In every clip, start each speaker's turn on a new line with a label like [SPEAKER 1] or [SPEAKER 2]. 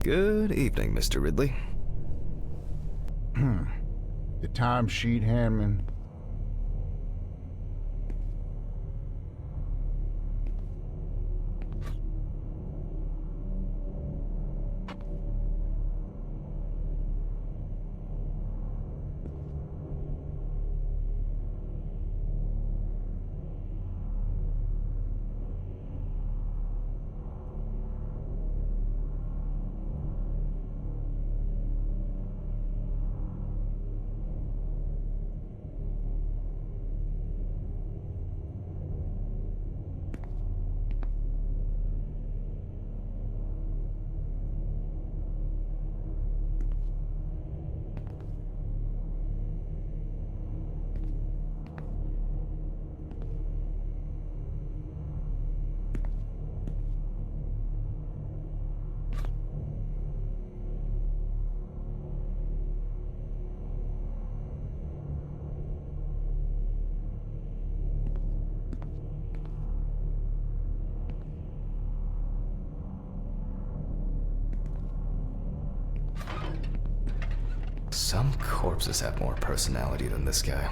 [SPEAKER 1] Good evening, Mr. Ridley.
[SPEAKER 2] The timesheet, Hammond.
[SPEAKER 1] Some corpses have more personality than this guy.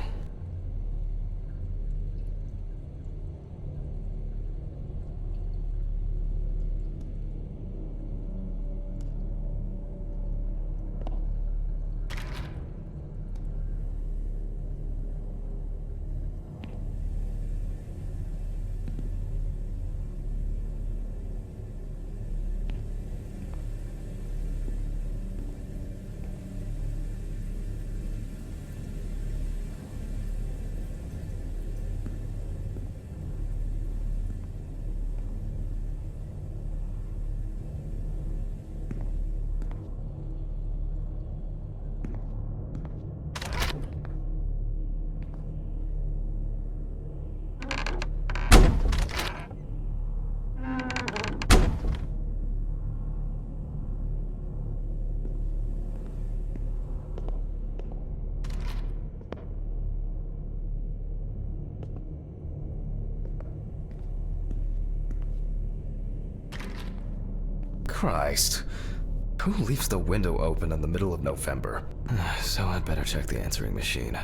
[SPEAKER 1] Christ. Who leaves the window open in the middle of November? So I'd better check the answering machine.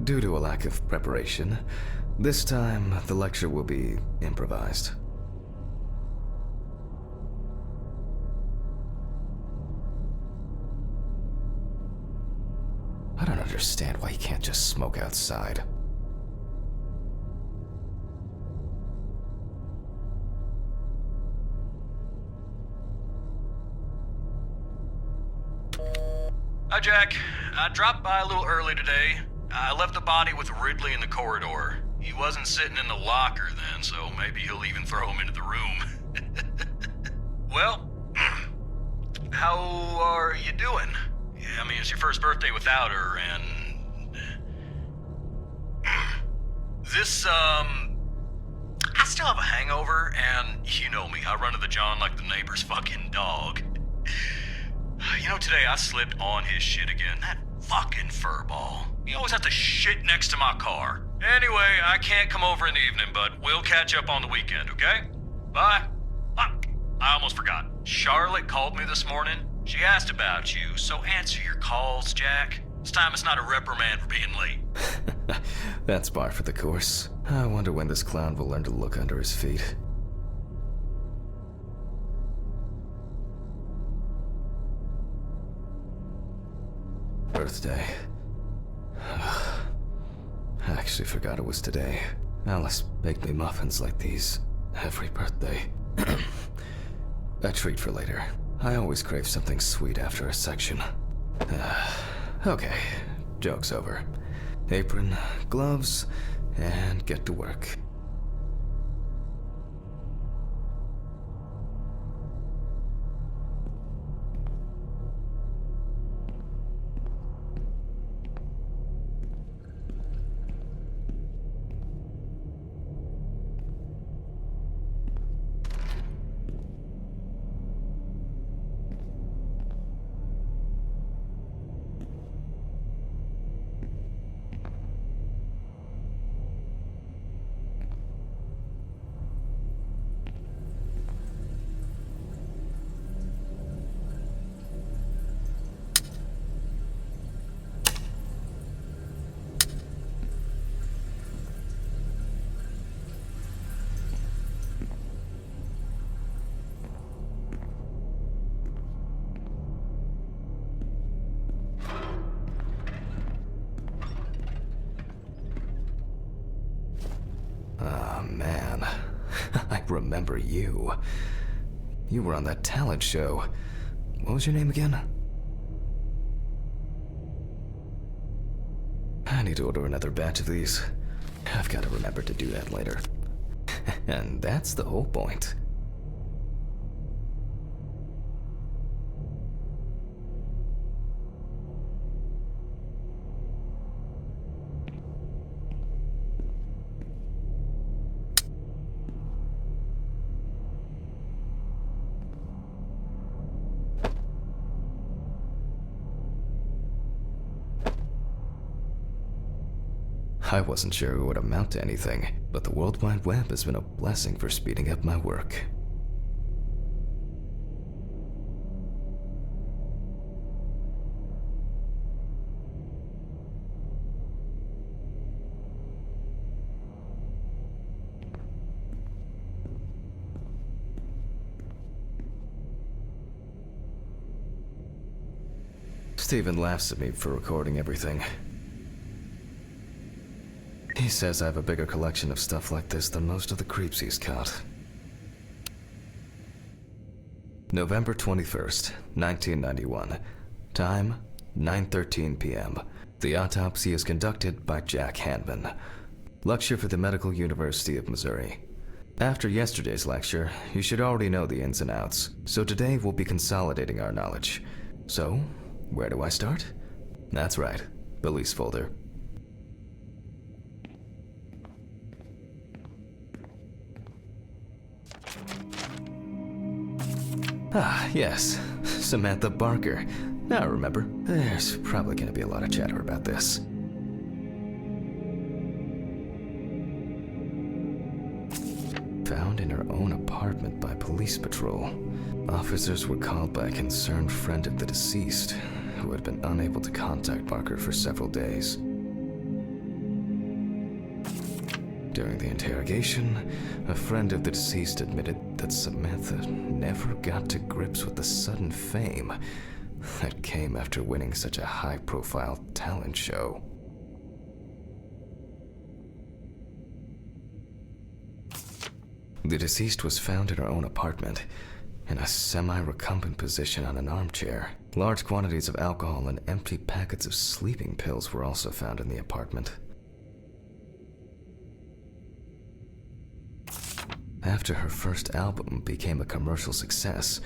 [SPEAKER 1] Due to a lack of preparation, this time the lecture will be improvised. I don't understand why you can't just smoke outside.
[SPEAKER 3] Hi, Jack. I dropped by a little early today. I left the body with Ridley in the corridor. He wasn't sitting in the locker then, so maybe he'll even throw him into the room. Well, how are you doing? I mean, it's your first birthday without her, and... This, I still have a hangover, and you know me, I run to the John like the neighbor's fucking dog. You know, today I slipped on his shit again. That fucking furball. He always has to shit next to my car. Anyway, I can't come over in the evening, but we'll catch up on the weekend, okay? Bye. Fuck, I almost forgot. Charlotte called me this morning. She asked about you, so answer your calls, Jack. This time it's not a reprimand for being late.
[SPEAKER 1] That's par for the course. I wonder when this clown will learn to look under his feet. Birthday. I actually forgot it was today. Alice baked me muffins like these every birthday. A treat for later. I always crave something sweet after a section. Okay, joke's over. Apron, gloves, and get to work. remember you. You were on that talent show. What was your name again? I need to order another batch of these. I've got to remember to do that later. And that's the whole point. I wasn't sure it would amount to anything, but the World Wide Web has been a blessing for speeding up my work. Steven laughs at me for recording everything. He says I have a bigger collection of stuff like this than most of the creeps he's caught. November 21st, 1991. Time, 9:13 p.m. The autopsy is conducted by Jack Hanman. Lecture for the Medical University of Missouri. After yesterday's lecture, you should already know the ins and outs, so today we'll be consolidating our knowledge. So, where do I start? That's right, police folder. Ah, yes. Samantha Barker. Now I remember. There's probably going to be a lot of chatter about this. Found in her own apartment by police patrol. Officers were called by a concerned friend of the deceased, who had been unable to contact Barker for several days. During the interrogation, a friend of the deceased admitted that Samantha never got to grips with the sudden fame that came after winning such a high-profile talent show. The deceased was found in her own apartment, in a semi-recumbent position on an armchair. Large quantities of alcohol and empty packets of sleeping pills were also found in the apartment. After her first album became a commercial success,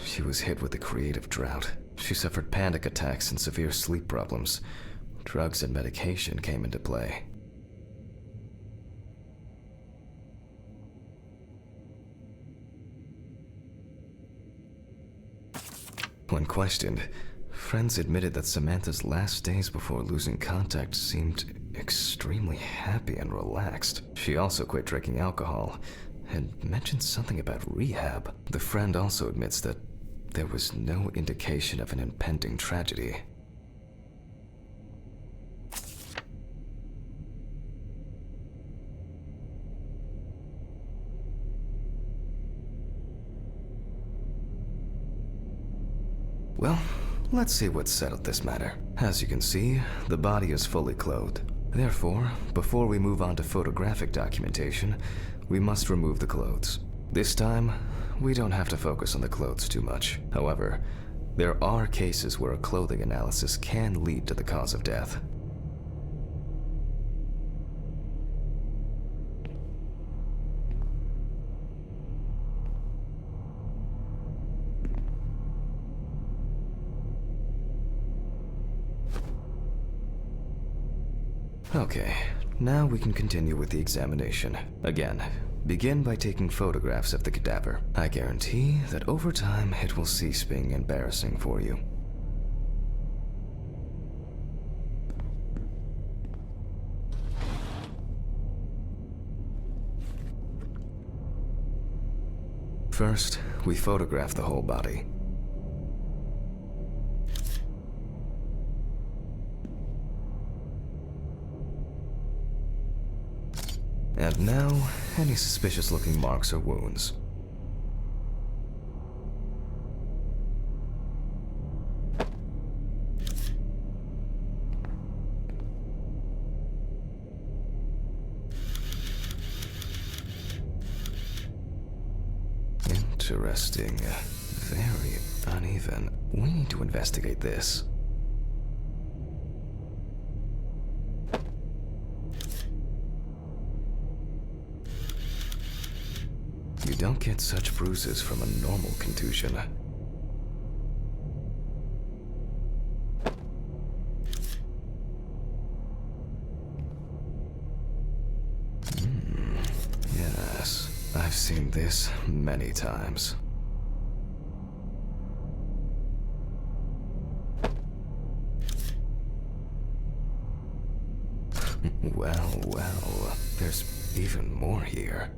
[SPEAKER 1] she was hit with a creative drought. She suffered panic attacks and severe sleep problems. Drugs and medication came into play. When questioned, friends admitted that Samantha's last days before losing contact seemed extremely happy and relaxed. She also quit drinking alcohol and mentioned something about rehab. The friend also admits that there was no indication of an impending tragedy. Well, let's see what settled this matter. As you can see, the body is fully clothed. Therefore, before we move on to photographic documentation, we must remove the clothes. This time, we don't have to focus on the clothes too much. However, there are cases where a clothing analysis can lead to the cause of death. Okay, now we can continue with the examination. Again, begin by taking photographs of the cadaver. I guarantee that over time it will cease being embarrassing for you. First, we photograph the whole body. And now, any suspicious-looking marks or wounds. Interesting. Very uneven. We need to investigate this. You don't get such bruises from a normal contusion. Yes, I've seen this many times. Well, there's even more here.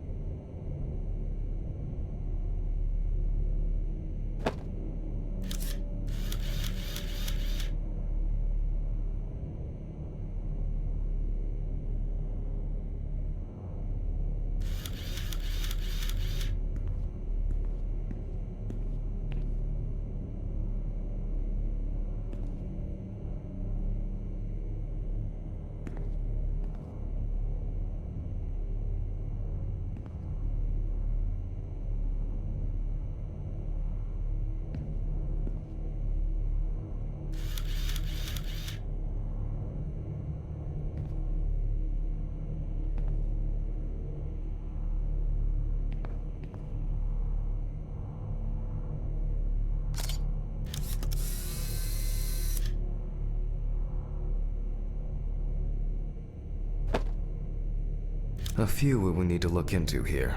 [SPEAKER 1] A few we will need to look into here.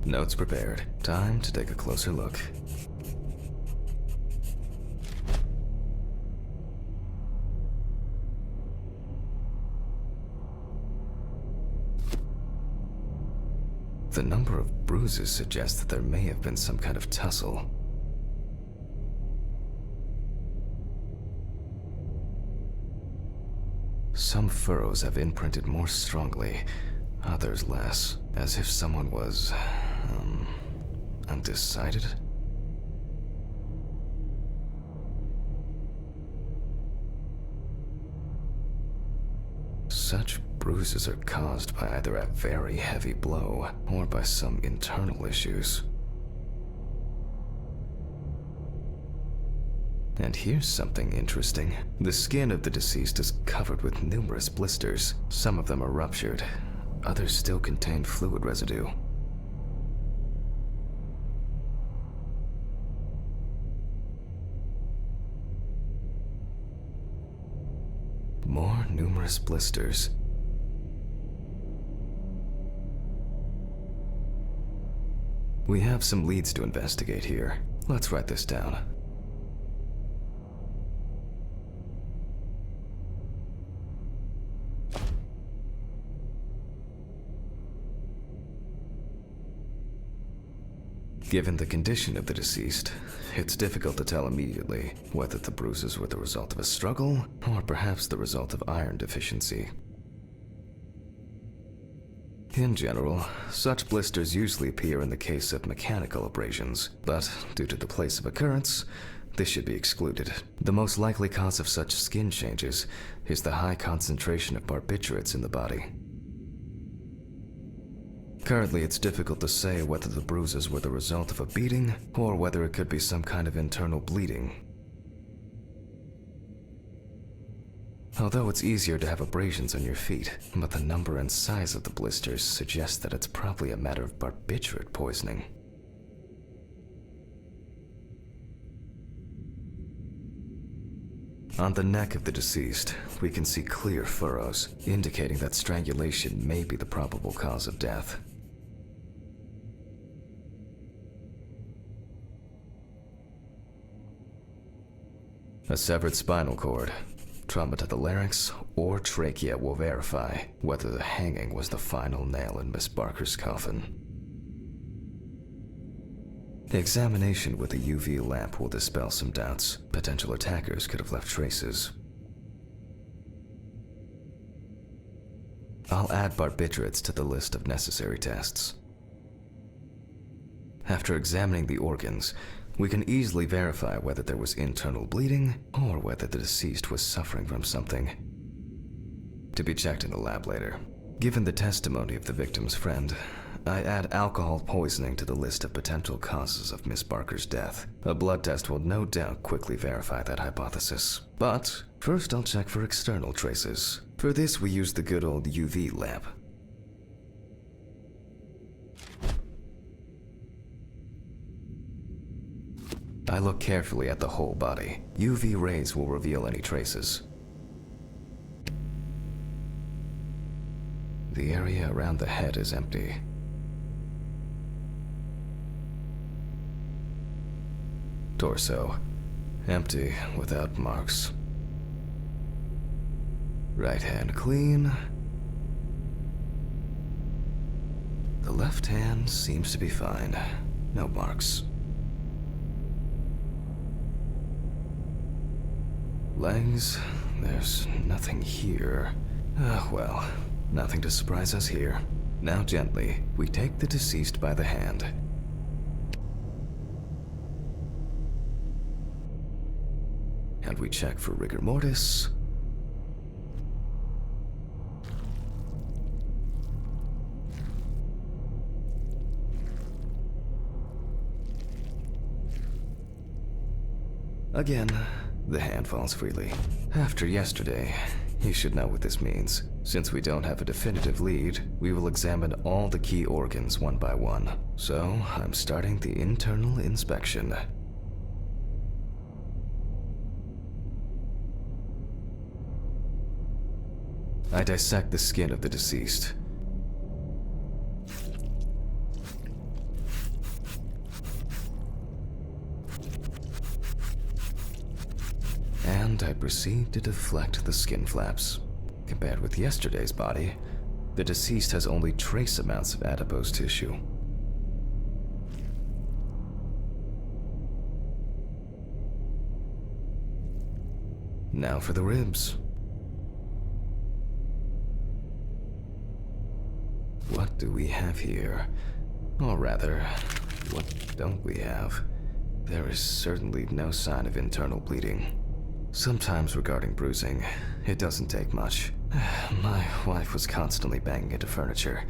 [SPEAKER 1] Notes prepared. Time to take a closer look. The number of bruises suggests that there may have been some kind of tussle. Some furrows have imprinted more strongly, others less, as if someone was, undecided? Such bruises are caused by either a very heavy blow or by some internal issues. And here's something interesting. The skin of the deceased is covered with numerous blisters. Some of them are ruptured, others still contain fluid residue. More numerous blisters. We have some leads to investigate here. Let's write this down. Given the condition of the deceased, it's difficult to tell immediately whether the bruises were the result of a struggle or perhaps the result of iron deficiency. In general, such blisters usually appear in the case of mechanical abrasions, but due to the place of occurrence, this should be excluded. The most likely cause of such skin changes is the high concentration of barbiturates in the body. Currently, it's difficult to say whether the bruises were the result of a beating or whether it could be some kind of internal bleeding. Although it's easier to have abrasions on your feet, but the number and size of the blisters suggests that it's probably a matter of barbiturate poisoning. On the neck of the deceased, we can see clear furrows, indicating that strangulation may be the probable cause of death. A severed spinal cord, trauma to the larynx, or trachea will verify whether the hanging was the final nail in Miss Barker's coffin. Examination with a UV lamp will dispel some doubts. Potential attackers could have left traces. I'll add barbiturates to the list of necessary tests. After examining the organs, we can easily verify whether there was internal bleeding or whether the deceased was suffering from something. To be checked in the lab later. Given the testimony of the victim's friend, I add alcohol poisoning to the list of potential causes of Miss Barker's death. A blood test will no doubt quickly verify that hypothesis. But first I'll check for external traces. For this we use the good old UV lamp. I look carefully at the whole body. UV rays will reveal any traces. The area around the head is empty. Torso, empty without marks. Right hand clean. The left hand seems to be fine. No marks. Legs, there's nothing here. Well, nothing to surprise us here. Now gently, we take the deceased by the hand. And we check for rigor mortis. Again, the hand falls freely. After yesterday, you should know what this means. Since we don't have a definitive lead, we will examine all the key organs one by one. So, I'm starting the internal inspection. I dissect the skin of the deceased. And I proceed to deflect the skin flaps. Compared with yesterday's body, the deceased has only trace amounts of adipose tissue. Now for the ribs. What do we have here? Or rather, what don't we have? There is certainly no sign of internal bleeding. Sometimes regarding bruising, it doesn't take much. My wife was constantly banging into furniture,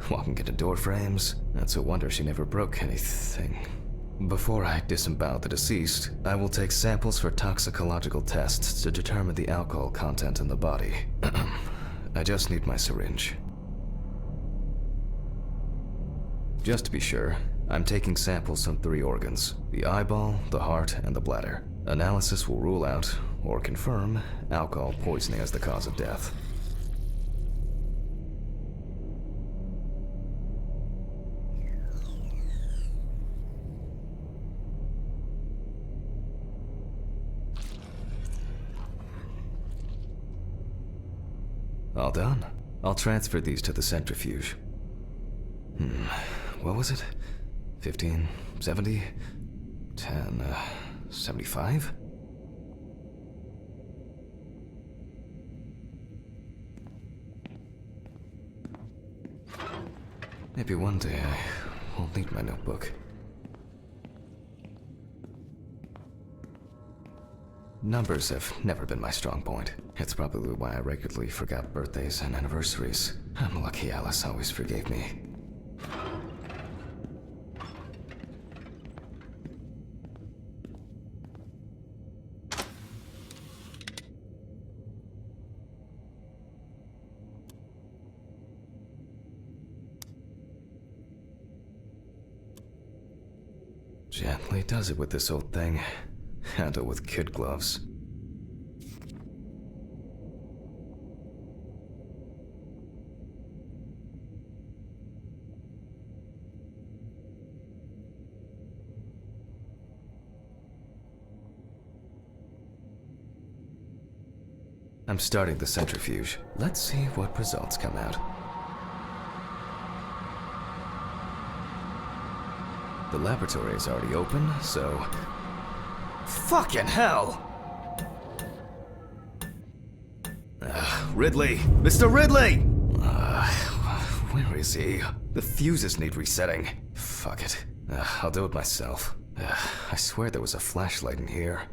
[SPEAKER 1] walking into door frames. That's a wonder she never broke anything. Before I disembowel the deceased, I will take samples for toxicological tests to determine the alcohol content in the body. I just need my syringe. Just to be sure, I'm taking samples from 3 organs: the eyeball, the heart, and the bladder. Analysis will rule out, or confirm, alcohol poisoning as the cause of death. All done. I'll transfer these to the centrifuge. What was it? 15, 70, 10, 75? Maybe one day I won't need my notebook. Numbers have never been my strong point. It's probably why I regularly forgot birthdays and anniversaries. I'm lucky Alice always forgave me. Gently does it with this old thing. Handle with kid gloves. I'm starting the centrifuge. Let's see what results come out. The laboratory is already open, so... Fucking hell! Ridley! Mr. Ridley! Where is he? The fuses need resetting. Fuck it. I'll do it myself. I swear there was a flashlight in here.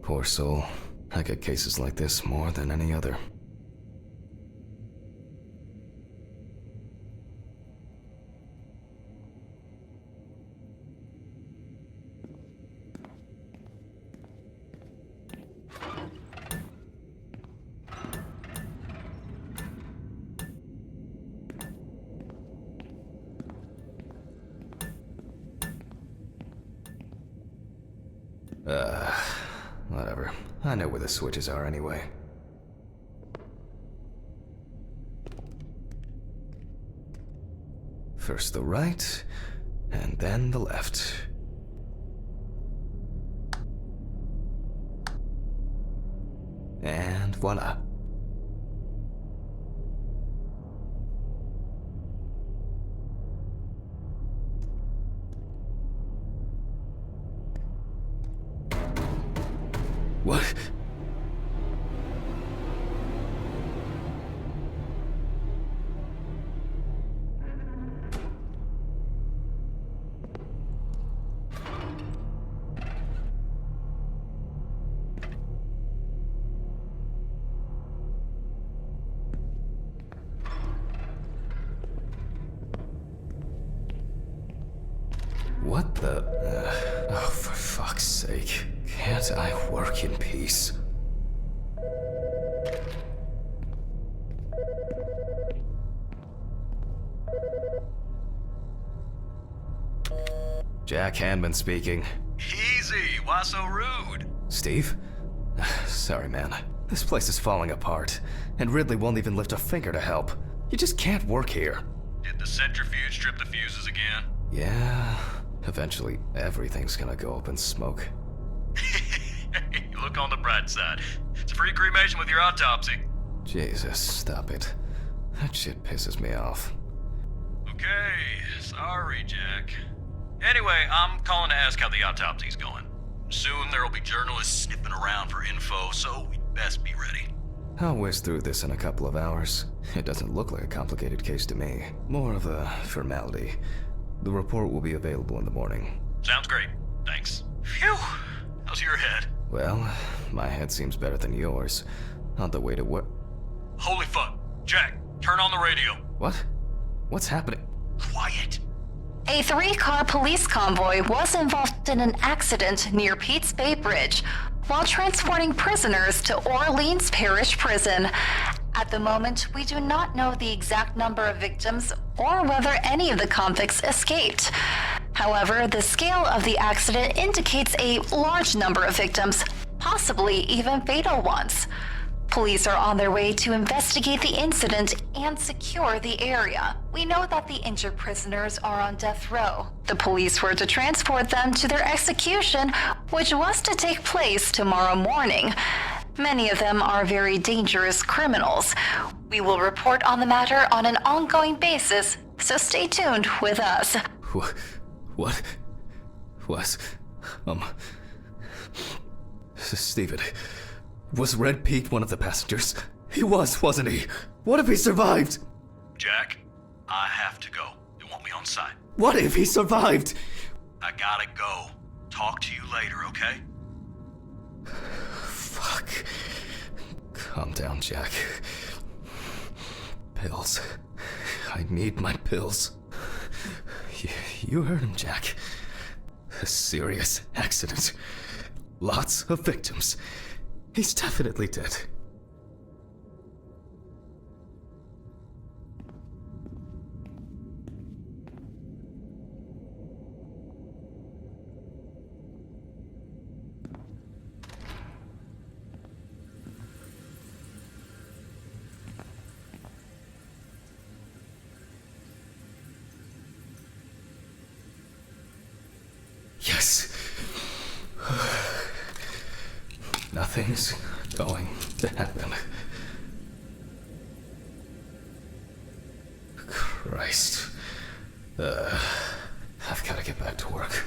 [SPEAKER 1] Poor soul. I get cases like this more than any other. Whatever. I know where the switches are anyway. First the right, and then the left. And voila. What? What the? Oh, for fuck's sake. Can't I work in peace? Jack Hanman speaking.
[SPEAKER 3] Easy, why so rude?
[SPEAKER 1] Steve? Sorry, man. This place is falling apart, and Ridley won't even lift a finger to help. You just can't work here.
[SPEAKER 3] Did the centrifuge strip the fuses again?
[SPEAKER 1] Yeah, eventually everything's gonna go up in smoke.
[SPEAKER 3] Look on the bright side. It's a free cremation with your autopsy.
[SPEAKER 1] Jesus, stop it. That shit pisses me off.
[SPEAKER 3] Okay, sorry, Jack. Anyway, I'm calling to ask how the autopsy's going. Soon there'll be journalists sniffing around for info, so we'd best be ready.
[SPEAKER 1] I'll whiz through this in a couple of hours. It doesn't look like a complicated case to me. More of a formality. The report will be available in the morning.
[SPEAKER 3] Sounds great. Thanks. Phew! How's your head?
[SPEAKER 1] Well, my head seems better than yours. On the way to work.
[SPEAKER 3] Holy fuck. Jack, turn on the radio.
[SPEAKER 1] What? What's happening?
[SPEAKER 3] Quiet.
[SPEAKER 4] A 3-car police convoy was involved in an accident near Pete's Bay Bridge while transporting prisoners to Orleans Parish Prison. At the moment, we do not know the exact number of victims or whether any of the convicts escaped. However, the scale of the accident indicates a large number of victims, possibly even fatal ones. Police are on their way to investigate the incident and secure the area. We know that the injured prisoners are on death row. The police were to transport them to their execution, which was to take place tomorrow morning. Many of them are very dangerous criminals. We will report on the matter on an ongoing basis, so stay tuned with us.
[SPEAKER 1] What? Steven, was Red Pete one of the passengers? He was, wasn't he? What if he survived?
[SPEAKER 3] Jack, I have to go. They want me on site.
[SPEAKER 1] What if he survived?
[SPEAKER 3] I gotta go. Talk to you later, okay?
[SPEAKER 1] Fuck. Calm down, Jack. Pills. I need my pills. You heard him, Jack. A serious accident. Lots of victims. He's definitely dead. Yes. Nothing's going to happen. Christ. I've got to get back to work.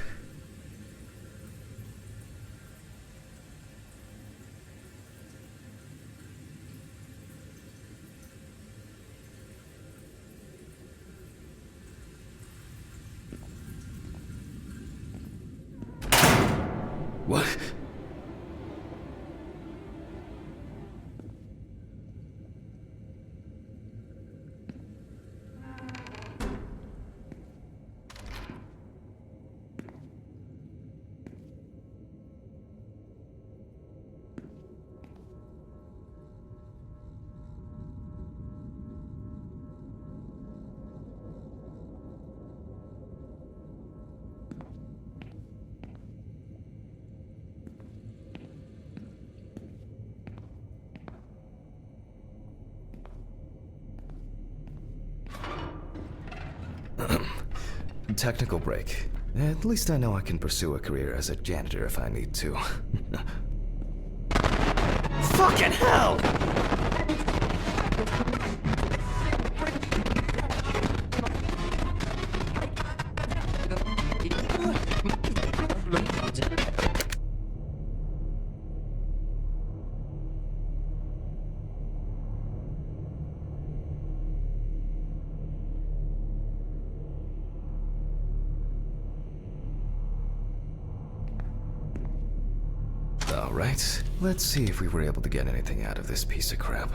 [SPEAKER 1] technical break. At least I know I can pursue a career as a janitor if I need to.
[SPEAKER 5] Fucking hell!
[SPEAKER 1] Alright, let's see if we were able to get anything out of this piece of crap.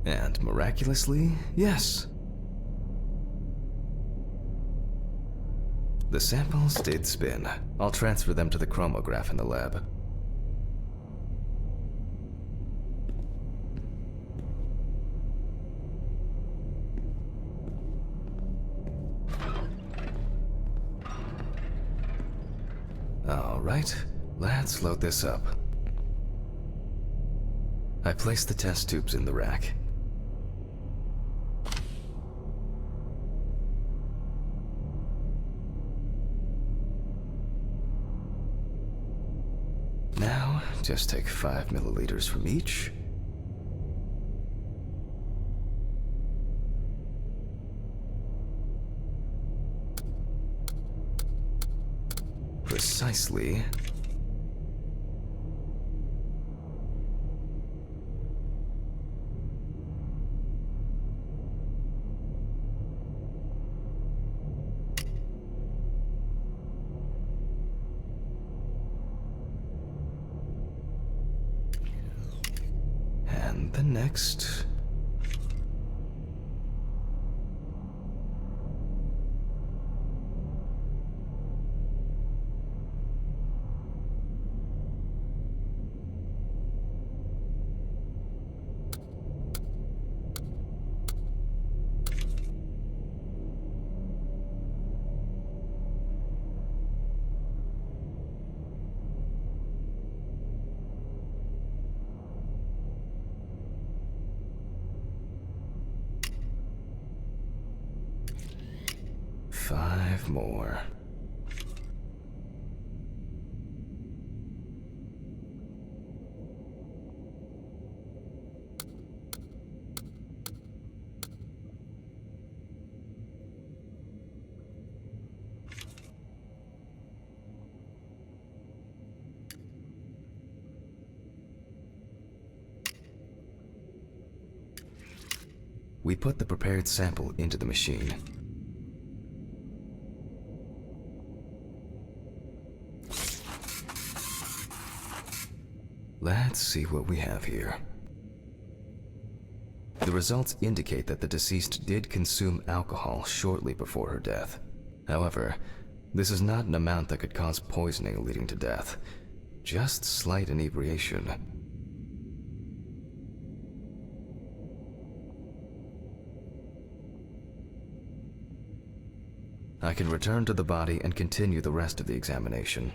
[SPEAKER 1] And miraculously, yes. The samples did spin. I'll transfer them to the chromograph in the lab. Alright, let's load this up. I placed the test tubes in the rack. Now, just take 5 milliliters from each. Precisely. And the next. Five more. We put the prepared sample into the machine. Let's see what we have here. The results indicate that the deceased did consume alcohol shortly before her death. However, this is not an amount that could cause poisoning leading to death, just slight inebriation. I can return to the body and continue the rest of the examination.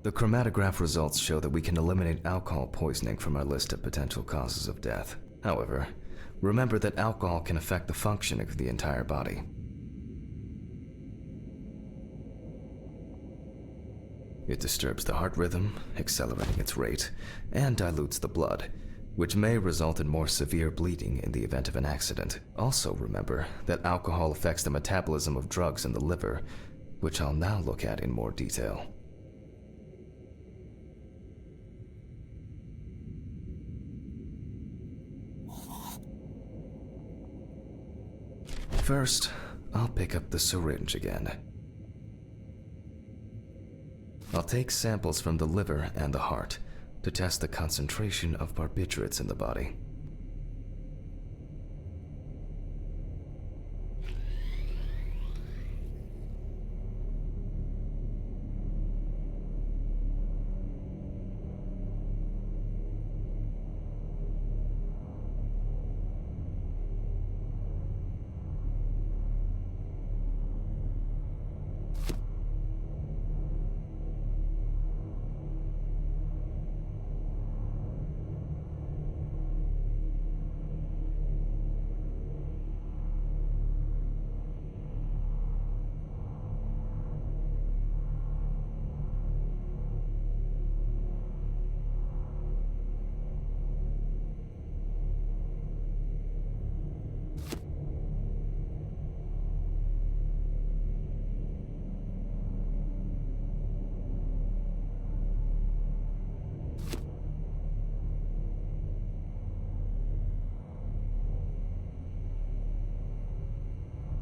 [SPEAKER 1] The chromatograph results show that we can eliminate alcohol poisoning from our list of potential causes of death. However, remember that alcohol can affect the functioning of the entire body. It disturbs the heart rhythm, accelerating its rate, and dilutes the blood, which may result in more severe bleeding in the event of an accident. Also remember that alcohol affects the metabolism of drugs in the liver, which I'll now look at in more detail. First, I'll pick up the syringe again. I'll take samples from the liver and the heart to test the concentration of barbiturates in the body.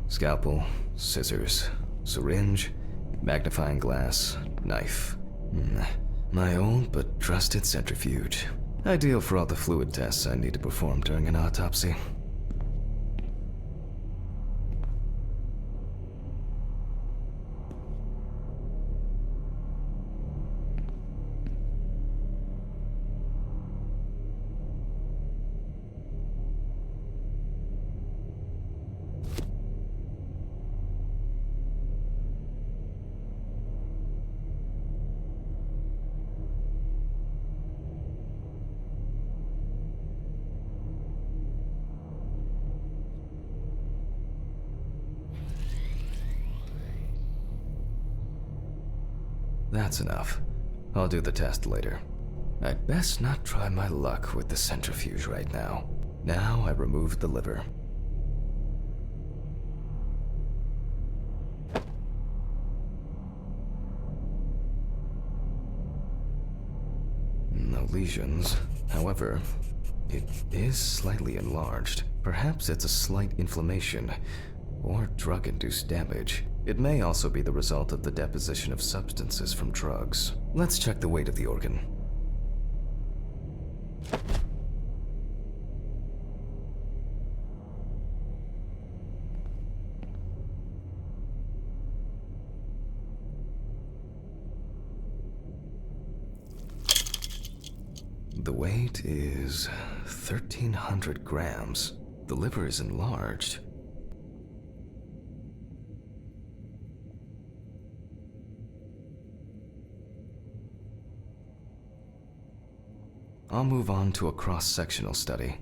[SPEAKER 1] Scalpel, scissors, syringe, magnifying glass, knife. My old but trusted centrifuge. Ideal for all the fluid tests I need to perform during an autopsy. That's enough. I'll do the test later. I'd best not try my luck with the centrifuge right now. Now I remove the liver. No lesions. However, it is slightly enlarged. Perhaps it's a slight inflammation or drug-induced damage. It may also be the result of the deposition of substances from drugs. Let's check the weight of the organ. The weight is 1,300 grams. The liver is enlarged. I'll move on to a cross-sectional study.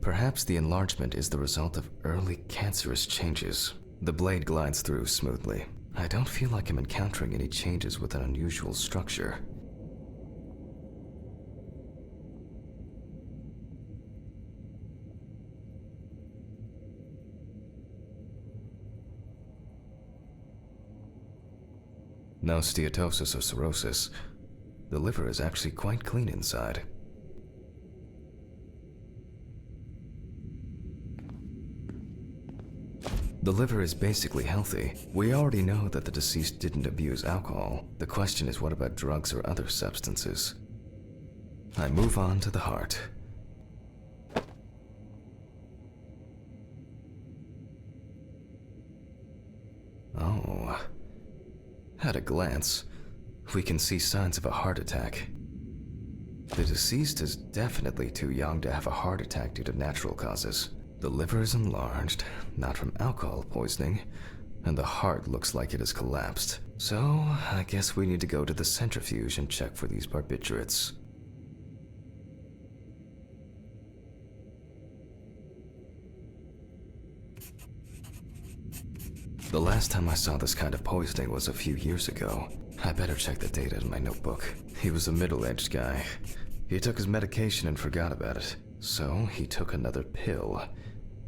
[SPEAKER 1] Perhaps the enlargement is the result of early cancerous changes. The blade glides through smoothly. I don't feel like I'm encountering any changes with an unusual structure. No steatosis or cirrhosis. The liver is actually quite clean inside. The liver is basically healthy. We already know that the deceased didn't abuse alcohol. The question is, what about drugs or other substances? I move on to the heart. Oh. At a glance, we can see signs of a heart attack. The deceased is definitely too young to have a heart attack due to natural causes. The liver is enlarged, not from alcohol poisoning, and the heart looks like it has collapsed. So, I guess we need to go to the centrifuge and check for these barbiturates. The last time I saw this kind of poisoning was a few years ago. I better check the data in my notebook. He was a middle-aged guy. He took his medication and forgot about it. So, he took another pill.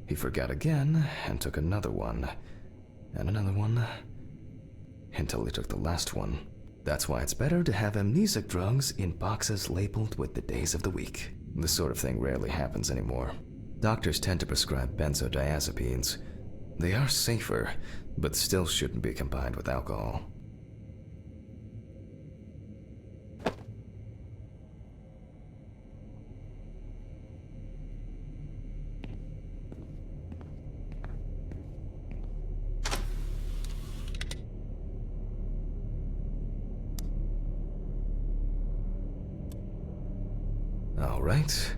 [SPEAKER 1] He forgot again and took another one. And another one. Until he took the last one. That's why it's better to have amnesic drugs in boxes labeled with the days of the week. This sort of thing rarely happens anymore. Doctors tend to prescribe benzodiazepines. They are safer, but still shouldn't be combined with alcohol. All right.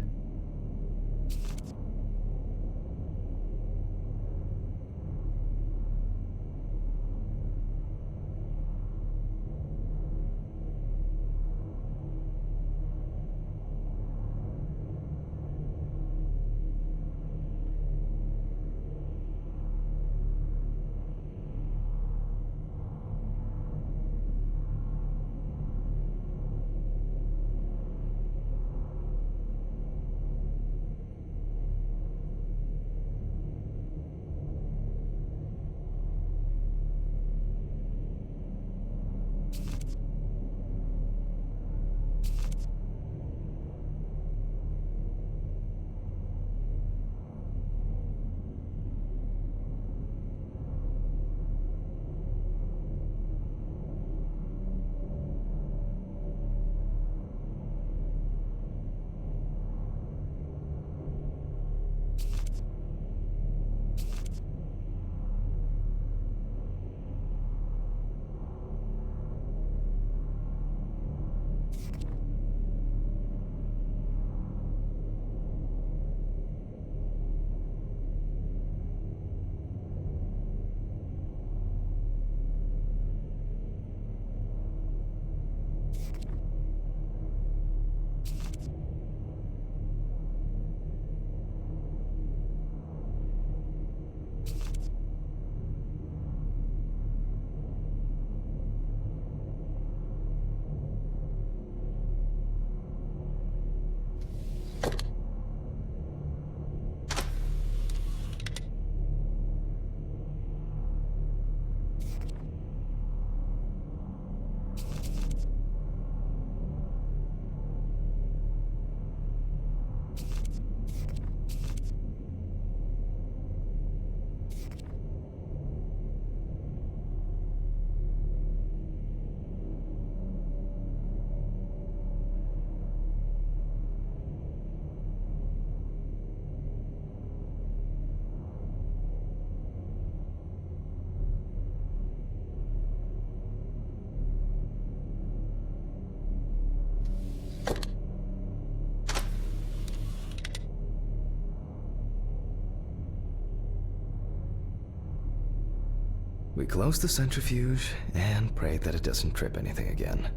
[SPEAKER 1] We close the centrifuge and pray that it doesn't trip anything again.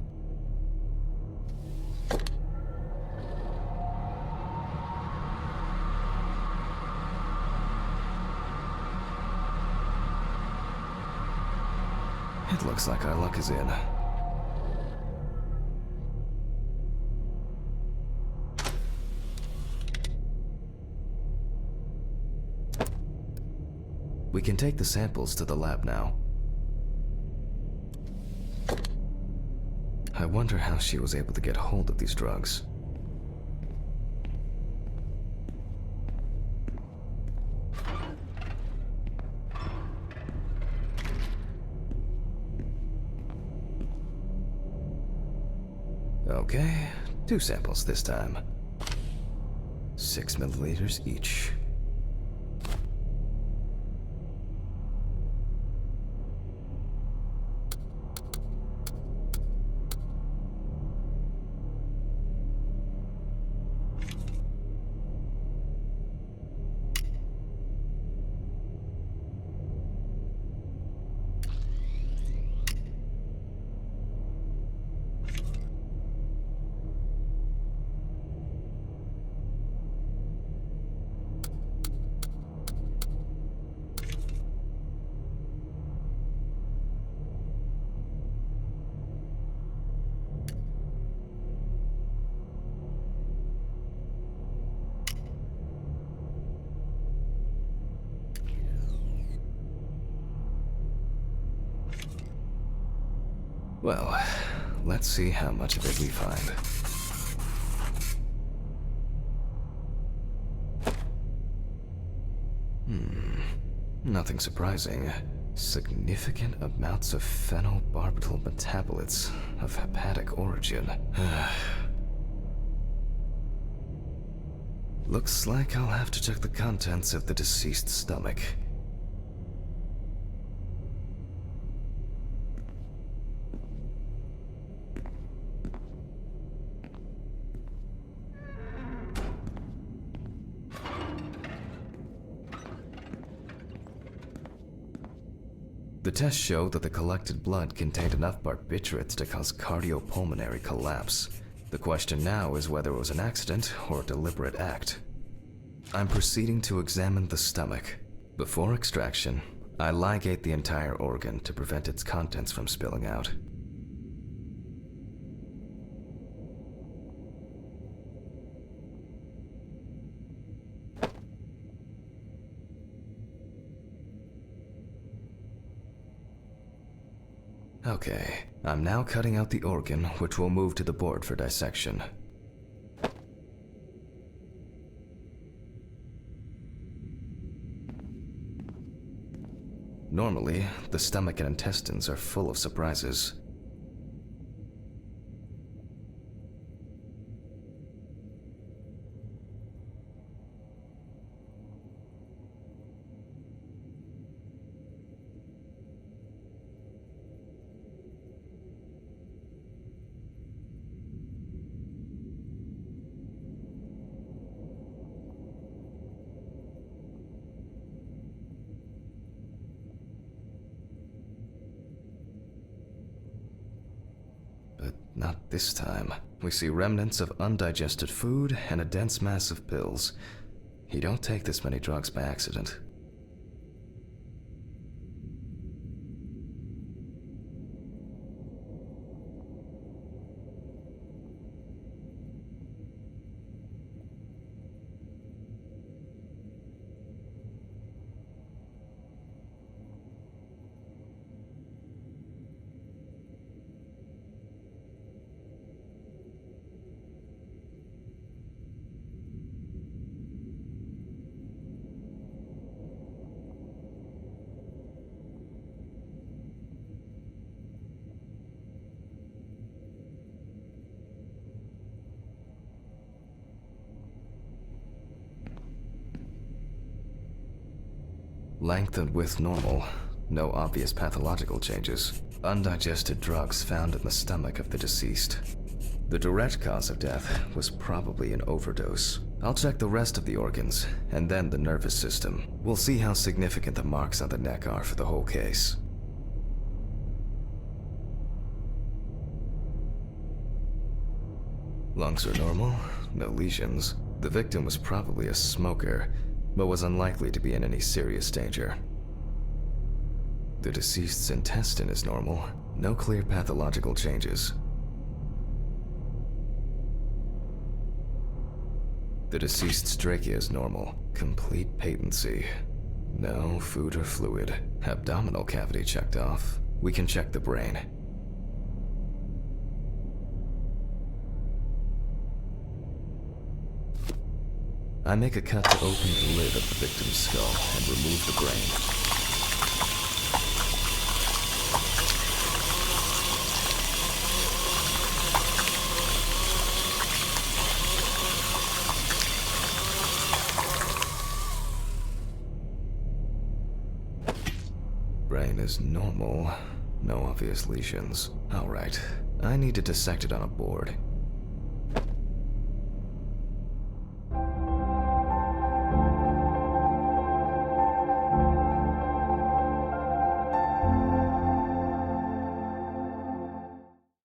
[SPEAKER 1] It looks like our luck is in. We can take the samples to the lab now. I wonder how she was able to get hold of these drugs. Okay, 2 samples this time. 6 milliliters each. Well, let's see how much of it we find. Nothing surprising. Significant amounts of phenobarbital metabolites of hepatic origin. Looks like I'll have to check the contents of the deceased's stomach. The tests showed that the collected blood contained enough barbiturates to cause cardiopulmonary collapse. The question now is whether it was an accident or a deliberate act. I'm proceeding to examine the stomach. Before extraction, I ligate the entire organ to prevent its contents from spilling out. Okay, I'm now cutting out the organ, which will move to the board for dissection. Normally, the stomach and intestines are full of surprises. Not this time. We see remnants of undigested food and a dense mass of pills. You don't take this many drugs by accident. Length and width normal. No obvious pathological changes. Undigested drugs found in the stomach of the deceased. The direct cause of death was probably an overdose. I'll check the rest of the organs, and then the nervous system. We'll see how significant the marks on the neck are for the whole case. Lungs are normal, no lesions. The victim was probably a smoker, but was unlikely to be in any serious danger. The deceased's intestine is normal, no clear pathological changes. The deceased's trachea is normal, complete patency. No food or fluid. Abdominal cavity checked off. We can check the brain. I make a cut to open the lid of the victim's skull and remove the brain. Brain is normal. No obvious lesions. Alright. I need to dissect it on a board.